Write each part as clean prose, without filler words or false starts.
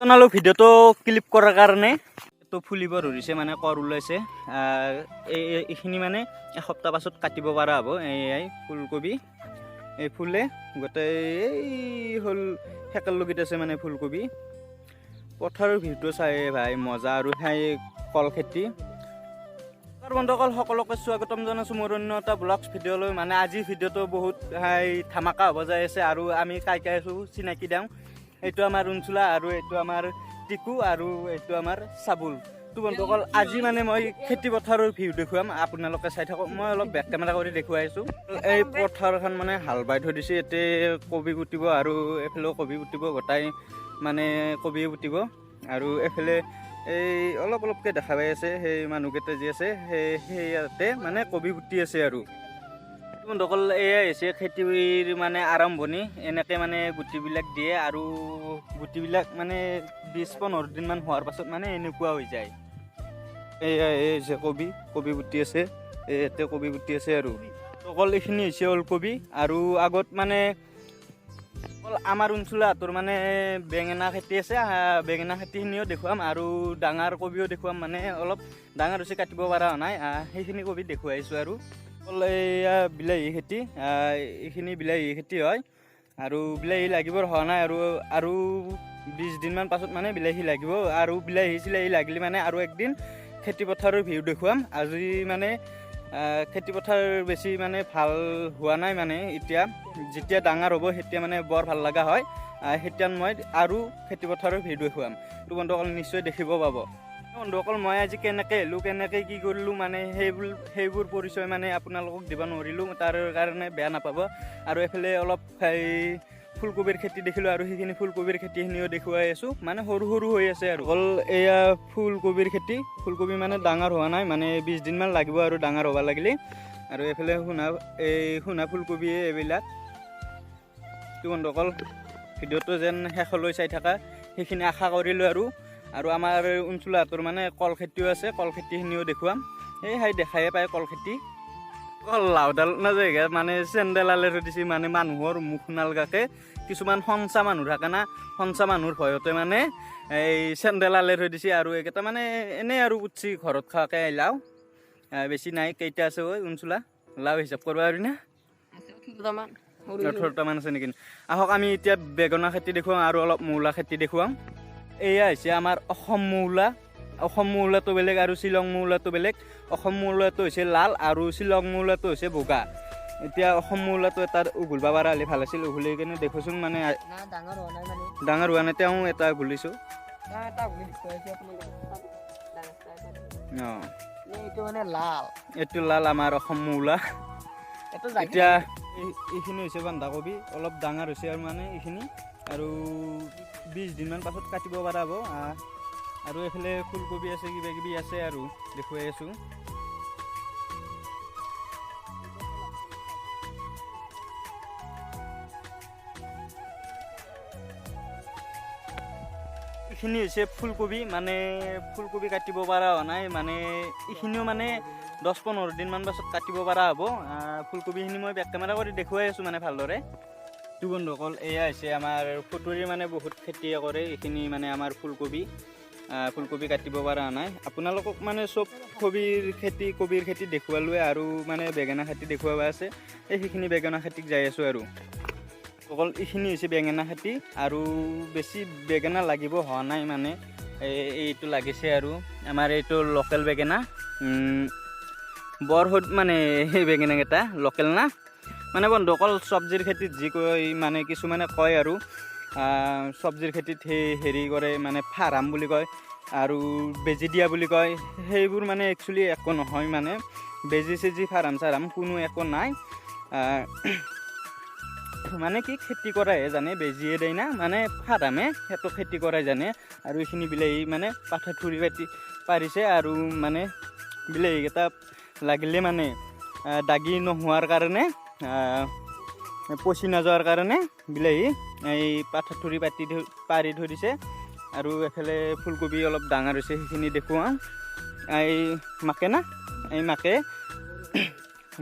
আপোনালোক ভিডিঅ'টো ক্লিপ কৰাৰ কাৰণে তো ফুলিব ধৰিছে মানে কৰ ওলাইছে এইখিনি মানে এসপ্তাহ পাছত কাটিব পৰা হ'ব এই ফুলকবি এই ফুলে গোটেই এই হ'ল হেকেল লগিত আছে মানে ফুলকবি পথাৰৰ ভিউটো চাই ভাই মজা আৰু সেই কল খেতি বন্ধুসকল সকলোকে স্বাগতম জনাইছোঁ মোৰ অন্য এটা ব্লগছ ভিডিঅ'লৈ মানে আজিৰ ভিডিঅ'টো বহুত ধামাকা হ'ব যাই আছে আৰু আমি কাই আছোঁ চিনাকি দিওঁ এইটো আমাৰ উঞ্চুলা আৰু এইটো আমাৰ টিকু আৰু এইটো আমাৰ চাবুল তো বন্ধুসকল আজি মানে মই খেতি পথাৰৰ ভিউ দেখুৱাম আপোনালোকে চাই থাকক মই অলপ বেক কেমেৰা কৰি দেখুৱাই আছোঁ এই পথাৰখন মানে হাল বাই থৈ দিছে ইয়াতে কবি পুতিব আৰু এফালেও কবি পুতিব গোটাই মানে কবি পুতিব আৰু এফালে এই অলপকৈ দেখা পাই আছে সেই মানুহকেইটা যি আছে সেই ইয়াতে মানে কবি পুতি আছে আৰু বন্ধুসকল এয়াই হৈছে খেতিৰ মানে আৰম্ভণি এনেকৈ মানে গুটিবিলাক দিয়ে আৰু গুটিবিলাক মানে 20-15 দিনমান হোৱাৰ পাছত মানে এনেকুৱা হৈ যায় এয়াই হৈছে কবি পুতি আছে ইয়াতে কবি পুতি আছে আৰু অকল এইখিনি হৈছে ওলকবি আৰু আগত মানে অকল আমাৰ অঞ্চলটোৰ মানে বেঙেনা খেতি আছে বেঙেনা খেতিখিনিও দেখুৱাম আৰু ডাঙৰ কবিও দেখুৱাম মানে অলপ ডাঙৰ হৈছে কাটিব পৰা নাই সেইখিনি কবি দেখুৱাইছোঁ আৰু অকল এয়া বিলাহী খেতি এইখিনি বিলাহী খেতি হয় আৰু বিলাহী লাগিবৰ হোৱা নাই আৰু 20 দিনমান পাছত মানে বিলাহী লাগিব আৰু বিলাহী চিলাহী লাগিলে মানে আৰু একদিন খেতি পথাৰৰ ভিউ দেখুৱাম আজি মানে খেতি পথাৰ বেছি মানে ভাল হোৱা নাই মানে এতিয়া যেতিয়া ডাঙৰ হ'ব তেতিয়া মানে বৰ ভাল লগা হয় তেতিয়া মই আৰু খেতি পথাৰৰ ভিউ দেখুৱাম তো বন্ধুসকল নিশ্চয় দেখিব পাব বন্ধুসকল মই আজি কেনেকৈ আহিলোঁ কেনেকৈ কি কৰিলোঁ মানে সেইবোৰ পৰিচয় মানে আপোনালোকক দিব নোৱাৰিলোঁ তাৰ কাৰণে বেয়া নাপাব আৰু এইফালে অলপ ফুলকবিৰ খেতি দেখিলোঁ আৰু সেইখিনি ফুলকবিৰ খেতিখিনিও দেখুৱাই আছোঁ মানে সৰু হৈ আছে আৰু অকল এয়া ফুলকবিৰ খেতি ফুলকবি মানে ডাঙৰ হোৱা নাই মানে 20 দিনমান লাগিব আৰু ডাঙৰ হ'ব লাগিলে আৰু এইফালে সোণা ফুলকবি এইবিলাক তো বন্ধুসকল ভিডিঅ'টো যেন শেষলৈ চাই থকা সেইখিনি আশা কৰিলোঁ আৰু আমাৰ অঞ্চলটোৰ মানে কল খেতিও আছে কল খেতিখিনিও দেখুৱাম এই দেখাই পায় কল খেতি লাওডাল নাযায় মানে চেণ্ডেল আলে থৈ দিছে মানে মানুহৰ মুখ নালগাকে কিছুমান সঞ্চা মানুহ থাকে না সঞ্চা মানুহৰ ভয়তে মানে এই চেণ্ডেল আলে থৈ দিছে আৰু এইকেইটা মানে এনেই আৰু উঠছি ঘৰত খোৱাকৈ লাও বেছি নাই কেইটা আছে ঐ অঞ্চলা লাও হিচাপ কৰিব পাৰি না 18টামান আছে নেকি আহক আমি এতিয়া বেঙেনা খেতি দেখুৱাম আৰু অলপ মূলা খেতি দেখুৱাম এয়া হৈছে আমাৰ অসম মৌলাটো বেলেগ আৰু শ্বিলং মৌলাটো বেলেগ অসম মৌলাটো হৈছে লাল আৰু শ্বিলং মৌলাটো হৈছে বগা এতিয়া অসম মৌলাটো এটা উঘুলিব পৰা হ'লে ভাল আছিল উঘুলি কিনে দেখোচোন মানে ডাঙৰ হোৱা নাই তেওঁ এটা ঘুলিছোঁ এইটো লাল আমাৰ অসম মৌলা এতিয়া এইখিনি হৈছে বন্ধাকবি অলপ ডাঙৰ হৈছে আৰু মানে এইখিনি আৰু 20 দিনমান পাছত কাটিব পৰা হ'ব আৰু এইফালে ফুলকবি আছে কিবাকিবি আছে আৰু দেখুৱাই আছোঁ এইখিনি হৈছে ফুলকবি মানে ফুলকবি কাটিব পৰা হোৱা নাই মানে এইখিনিও মানে 10-15 দিনমান পাছত কাটিব পৰা হ'ব ফুলকবিখিনি মই বেক কেমেৰা কৰি দেখুৱাই আছোঁ মানে ভালদৰে তো বন্ধুসকল এয়া হৈছে আমাৰ ফুটুৰি মানে বহুত খেতি কৰে এইখিনি মানে আমাৰ ফুলকবি কাটিব পৰা নাই আপোনালোকক মানে চব কবিৰ খেতি দেখুৱালোৱে আৰু মানে বেঙেনা খেতি দেখুৱাব আছে সেইখিনি বেঙেনা খেতিক যাই আছোঁ আৰু অকল এইখিনি হৈছে বেঙেনা খেতি আৰু বেছি বেঙেনা লাগিব হোৱা নাই মানে এইটো লাগিছে আৰু আমাৰ এইটো লোকেল বেঙেনা বৰ মানে সেই বেঙেনাকেইটা লোকেল না মানে বন্ধুসকল চব্জিৰ খেতিত যি কয় মানে কিছুমানে কয় আৰু চব্জিৰ খেতিত হেৰি কৰে মানে ফাৰ্ম বুলি কয় আৰু বেজি দিয়া বুলি কয় সেইবোৰ মানে একচুৱেলি একো নহয় মানে বেজি চেজি ফাৰ্ম কোনো একো নাই মানে কি খেতি কৰাহে জানে বেজিয়ে দেই না মানে ফাৰ্মে সেইটো খেতি কৰাই জানে আৰু এইখিনি বিলাহী মানে পাঠাত থুৰি পাৰিছে আৰু মানে বিলাহীকেইটা লাগিলে মানে দাগি নোহোৱাৰ কাৰণে পচি নাযোৱাৰ কাৰণে বিলাহী এই পাঠাত থুৰি পাৰি থৈ দিছে আৰু এফালে ফুলকবি অলপ ডাঙৰ হৈছে সেইখিনি দেখুৱাওঁ এই মাকে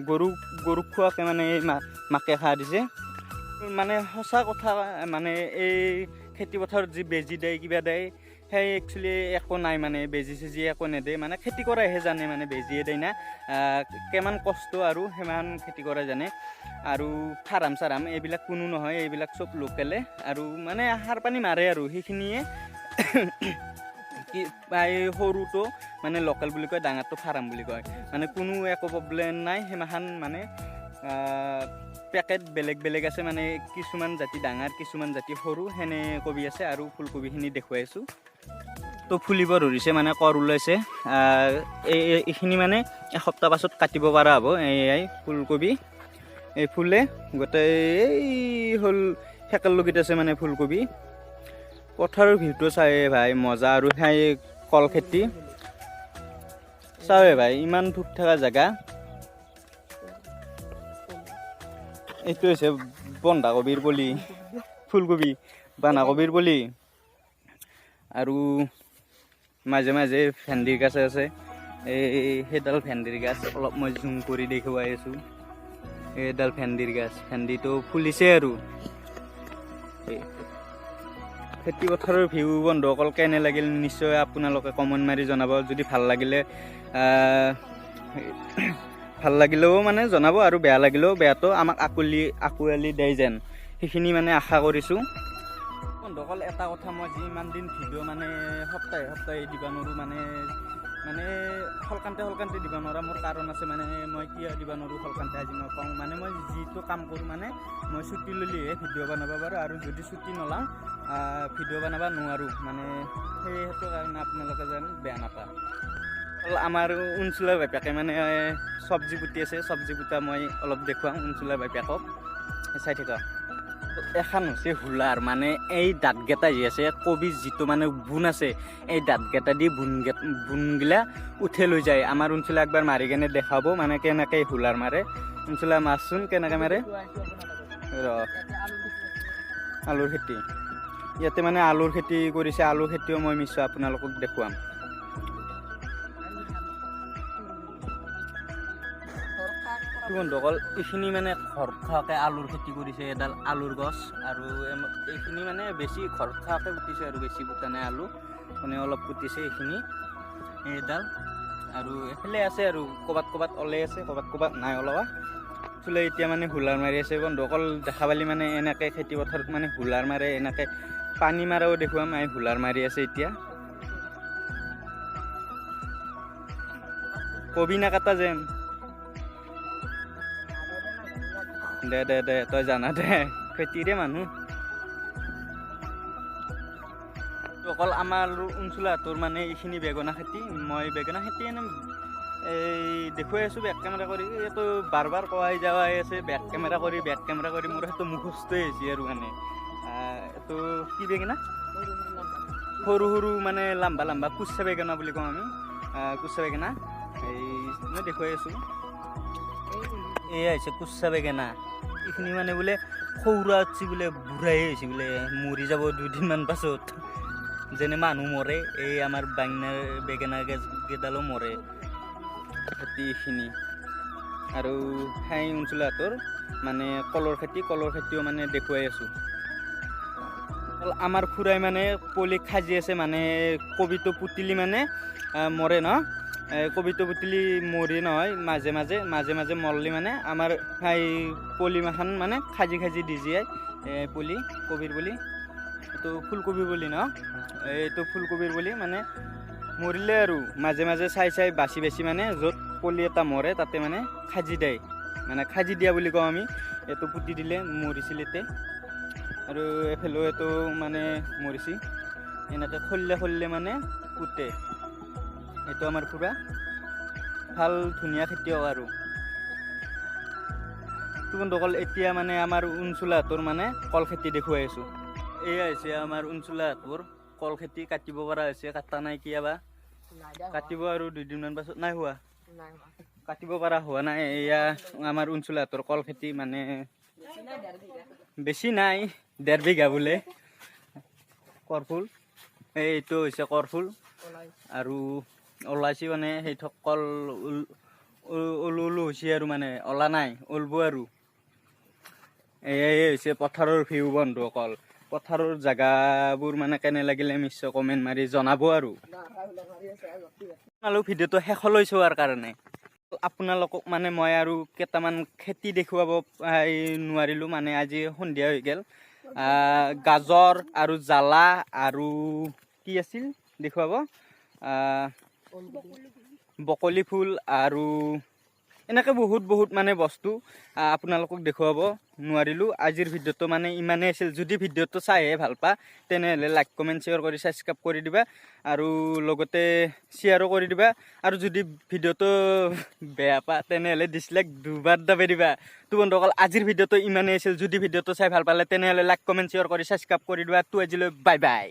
গৰুক খোৱাকৈ মানে এই মাকে খা দিছে মানে সঁচা কথা মানে এই খেতি পথাৰত যি বেজি দিয়ে কিবা দিয়ে সেই একচুৱেলি একো নাই মানে বেজি চেজি একো নেদে মানে খেতি কৰাইহে জানে মানে বেজিয়ে দিয়ে না কিমান কষ্ট আৰু সিমান খেতি কৰা জানে আৰু ফাৰ্ম চাৰাম এইবিলাক কোনো নহয় এইবিলাক চব লোকেলে আৰু মানে সাৰ পানী মাৰে আৰু সেইখিনিয়ে কি সৰুটো মানে লোকেল বুলি কয় ডাঙৰটো ফাৰ্ম বুলি কয় মানে কোনো একো প্ৰব্লেম নাই সিমাখন মানে পেকেট বেলেগ বেলেগ আছে মানে কিছুমান জাতি ডাঙৰ কিছুমান জাতি সৰু সেনে কবি আছে আৰু ফুলকবিখিনি দেখুৱাই আছোঁ তো ফুলিব ধৰিছে মানে কৰ ওলাইছে এইখিনি মানে এসপ্তাহ পাছত কাটিব পৰা হ'ব এয়াই ফুলকবি এই ফুলে গোটেই এই হ'ল সেকেলগীত আছে মানে ফুলকবি পথাৰৰ ভিউটো চাই ভাই মজা আৰু সেই কল খেতি চাৱে ভাই ইমান ধূপ থকা জেগা এইটো হৈছে বন্ধাকবিৰ পুলি ফুলকবি বন্ধাকবিৰ পুলি আৰু মাজে মাজে ভেন্দিৰ গাছ আছে সেইডাল ভেন্দিৰ গাছ অলপ মই জুম কৰি দেখুৱাই আছোঁ এইডাল ভেন্দিৰ গাছ ভেন্দিটো ফুলিছে আৰু খেতি পথাৰৰ ভিউ বন্ধুসকল কেনে লাগিল নিশ্চয় আপোনালোকে কমেণ্ট মাৰি জনাব যদি ভাল লাগিলে ভাল লাগিলেও মানে জনাব আৰু বেয়া লাগিলেও বেয়াটো আমাক আকুৱালি দিয়ে যেন সেইখিনি মানে আশা কৰিছোঁ বন্ধুসকল এটা কথা মই যি ইমান দিন ভিডিঅ' মানে সপ্তাহে সপ্তাহে দিব নোৱাৰোঁ মানে সলকান্তে দিব নোৱাৰা মোৰ কাৰণ আছে মানে মই কিয় দিব নোৱাৰোঁ সলকান্তে আজি মই কওঁ মানে মই যিটো কাম কৰোঁ মানে মই ছুটি ল'লেহে ভিডিঅ' বনাব পাৰোঁ আৰু যদি ছুটি নলওঁ ভিডিঅ' বনাব নোৱাৰোঁ মানে সেইটো কাৰণে আপোনালোকে যেন বেয়া নাপায় আমাৰ অঞ্চলৰ বাইপাকে মানে চব্জি পুতি আছে চব্জি পুতা মই অলপ দেখুৱাম অঞ্চলৰ বাইপাকক চাই থাকা এখন হৈছে হুলাৰ মানে এই দাঁতকেইটা যি আছে কবি যিটো মানে বুন আছে এই দাঁতকেইটা দি বুনগিলা উঠে লৈ যায় আমাৰ অঞ্চলে একবাৰ মাৰি কেনে দেখাব মানে কেনেকৈ হুলাৰ মাৰে অঞ্চলে মাছচোন কেনেকৈ মাৰে আলুৰ খেতি ইয়াতে মানে আলুৰ খেতি কৰিছে আলুৰ খেতিও মই নিশ্চয় আপোনালোকক দেখুৱাম বন্ধুসকল এইখিনি মানে ঘৰ খোৱাকৈ আলুৰ খেতি কৰিছে এডাল আলুৰ গছ আৰু এইখিনি মানে বেছি ঘৰ খোৱাকৈ পুতিছে আৰু বেছি পুতা নাই আলু মানে অলপ পুতিছে এইখিনি এইডাল আৰু এইফালে আছে আৰু ক'ৰবাত ওলাই আছে ক'ৰবাত নাই ওলোৱা ফুলে এতিয়া মানে হুলাৰ মাৰি আছে বন্ধুসকল দেখা পালি মানে এনেকৈ খেতি পথাৰত মানে হুলাৰ মাৰে এনেকৈ পানী মাৰাও দেখুৱাম আমি হুলাৰ মাৰি আছে এতিয়া কবি নাকাটা যেন দে তই জানা দে খেতিৰে মানুহ অকল আমাৰ অঞ্চলটোৰ মানে এইখিনি বেঙেনা খেতি মই বেঙেনা খেতি এনে এই দেখুৱাই আছোঁ বেক কেমেৰা কৰি এইটো বাৰ কোৱাই যাৱাই আছে বেক কেমেৰা কৰি মোৰ সেইটো মুখস্থই হৈছে আৰু মানে এইটো কি বেঙেনা সৰু মানে লাম্বা কুচা বেঙেনা বুলি কওঁ আমি কুচা বেঙেনা এই মই দেখুৱাই আছোঁ এয়া হৈছে কুচা বেঙেনা এইখিনি মানে বোলে সৌৰা উঠছি বোলে বুঢ়াই হৈছে বোলে মৰি যাব দুদিনমান পাছত যেনে মানুহ মৰে এই আমাৰ বেঙেনা কেইডালো মৰে খেতি এইখিনি আৰু সেই অঞ্চলটোৰ মানে কলৰ খেতিও মানে দেখুৱাই আছোঁ আমাৰ খুৰাই মানে পলি খাজি আছে মানে কবিটো পুতিলি মানে মৰে ন কবিটো পুতিলি মৰি নহয় মাজে মাজে মৰলি মানে আমাৰ সেই পলিমাখান মানে খাজি দি যায় পুলি কবিৰ পুলি এইটো ফুলকবি বুলি ন এইটো ফুলকবিৰ পুলি মানে মৰিলে আৰু মাজে চাই বাচি মানে য'ত পলি এটা মৰে তাতে মানে খাজি দিয়ে মানে খাজি দিয়া বুলি কওঁ আমি এইটো পুতি দিলে মৰিছিল এতে আৰু এফালেও এইটো মানে মৰিছি এনেকৈ খলিলে মানে পুতে এইটো আমাৰ খুৰা ভাল ধুনীয়া খেতিয়ক আৰু বন্ধুসকল এতিয়া মানে আমাৰ অঞ্চলটোৰ মানে কল খেতি দেখুৱাই আছোঁ এয়া হৈছে আমাৰ অঞ্চলটোৰ কল খেতি কাটিব পৰা হৈছে কাটা নাই কিয়াবা কাটিব আৰু 2 দিনমান পাছত নাই হোৱা কাটিব পৰা হোৱা নাই এয়া আমাৰ অঞ্চলটোৰ কল খেতি মানে বেছি নাই 1.5 বিঘা বোলে কৰফুল এইটো হৈছে কৰফুল আৰু ওলাইছে মানে সেই কল ওলো হৈছে আৰু মানে ওলা নাই ওলব আৰু এয়াই হৈছে পথাৰৰ ভিউ বন্ধুসকল পথাৰৰ জাগাবোৰ মানে কেনে লাগিলে নিশ্চয় কমেণ্ট মাৰি জনাব আৰু আপোনালোক ভিডিঅ'টো শেষলৈ চোৱাৰ কাৰণে আপোনালোকক মানে মই আৰু কেইটামান খেতি দেখুৱাব নোৱাৰিলোঁ মানে আজি সন্ধিয়া হৈ গ'ল গাজৰ আৰু জ্বালা আৰু কি আছিল দেখুৱাব বকলি ফুল আৰু এনেকৈ বহুত মানে বস্তু আপোনালোকক দেখুৱাব নোৱাৰিলোঁ আজিৰ ভিডিঅ'টো মানে ইমানেই আছিল যদি ভিডিঅ'টো চাইহে ভাল পা তেনেহ'লে লাইক কমেণ্ট শ্বেয়াৰ কৰি ছাবস্ক্ৰাইব কৰি দিবা আৰু লগতে শ্বেয়াৰো কৰি দিবা আৰু যদি ভিডিঅ'টো বেয়া পা তেনেহ'লে ডিছলাইক দুবাৰ দাবাই দিবা তো বন্ধুসকল আজিৰ ভিডিঅ'টো ইমানেই আছিল যদি ভিডিঅ'টো চাই ভাল পালে তেনেহ'লে লাইক কমেণ্ট শ্বেয়াৰ কৰি ছাবস্ক্ৰাইব কৰি দিবা তো আজিলৈ বাই বাই